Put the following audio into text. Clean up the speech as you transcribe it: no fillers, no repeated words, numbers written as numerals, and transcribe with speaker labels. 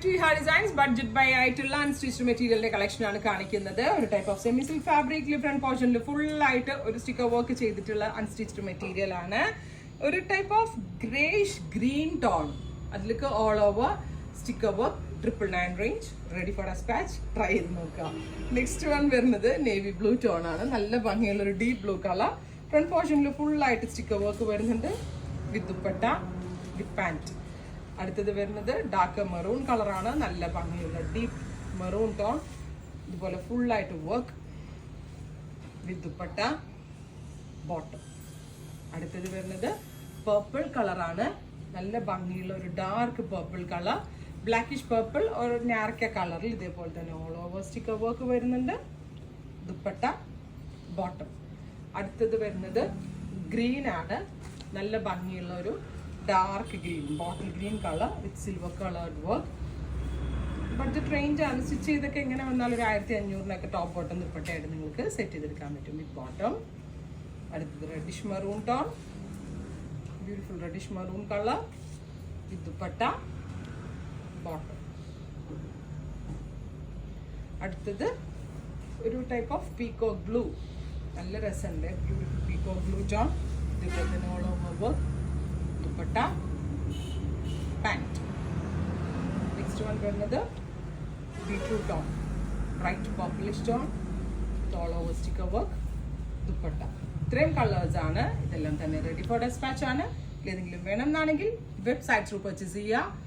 Speaker 1: To ഹാ designs budget ബൈ ആയിട്ടുള്ള അൺസ്റ്റിച്ച്ഡ് മെറ്റീരിയലിന്റെ കളക്ഷൻ ആണ് കാണിക്കുന്നത്. ഒരു type of semi silk fabric front പോർഷനിൽ ഫുൾ ആയിട്ട് ഒരു സ്റ്റിക്കർ വർക്ക് ചെയ്തിട്ടുള്ള അൺസ്റ്റിച്ച്ഡ് മെറ്റീരിയൽ ആണ്. ഒരു type of greyish green tone, അതിലേക്ക് all over sticker work 999 range, ready for despatch. Try ചെയ്ത് നോക്കാം. നെക്സ്റ്റ് വൺ വരുന്നത് നേവി ബ്ലൂ ടോൺ ആണ്. നല്ല ഭംഗിയുള്ള ഒരു ഡീപ് ബ്ലൂ കളർ. ഫ്രണ്ട് പോർഷനിൽ ഫുൾ ആയിട്ട് സ്റ്റിക്കർ വർക്ക് വരുന്നുണ്ട് വിത്ത് ദുപ്പട്ട വിത്ത് പാന്റ്. അടുത്തത് വരുന്നത് ഡാർക്ക് മെറൂൺ കളറാണ്. നല്ല ഭംഗിയുള്ള ഡീപ്പ് മെറൂൺ ടോൺ. ഇതുപോലെ ഫുൾ ആയിട്ട് വർക്ക് വിത്ത് ദുപ്പട്ട ബോട്ടം. അടുത്തത് വരുന്നത് പർപ്പിൾ കളറാണ്. നല്ല ഭംഗിയുള്ള ഒരു dark purple colour, blackish purple ഒരു ഞാറക്ക കളറിൽ ഇതേപോലെ തന്നെ ഓൾ ഓവർ സ്റ്റിക്കർ വർക്ക് വരുന്നുണ്ട്, ദുപ്പട്ട ബോട്ടം. അടുത്തത് വരുന്നത് ഗ്രീൻ ആണ്. നല്ല ഭംഗിയുള്ള ഒരു dark green, bottle green colour വിത്ത് silver coloured work. Budget range ആണ്. സ്റ്റിച്ച് ചെയ്തൊക്കെ എങ്ങനെ വന്നാൽ ഒരു 1500 ടോപ്പ് ബോട്ടം ദുപ്പട്ടയായിട്ട് നിങ്ങൾക്ക് സെറ്റ് ചെയ്തെടുക്കാൻ പറ്റും വിത്ത് ബോട്ടം. അടുത്തത് reddish maroon tone, beautiful reddish maroon colour വിത്ത് ദുപ്പട്ട ബോട്ടം. അടുത്തത് ഒരു ടൈപ്പ് ഓഫ് പീകോക്ക് ബ്ലൂ, നല്ല രസമുണ്ട്. ബ്യൂട്ടിഫുൾ പീകോക്ക് ബ്ലൂ ടോൺ, ഇതുപോലെ തന്നെ all over work, dupatta pant. Next one വരുന്നത് beetroot tone, bright purplish tone, all over sticker work, dupatta. ഇത്രയും colours ആണ്. ഇതെല്ലാം തന്നെ റെഡി ഫോർ ഡെസ്പാച്ച് ആണ്. ഏതെങ്കിലും വേണമെന്നാണെങ്കിൽ വെബ്സൈറ്റ് ത്രൂ പർച്ചേസ് ചെയ്യുക.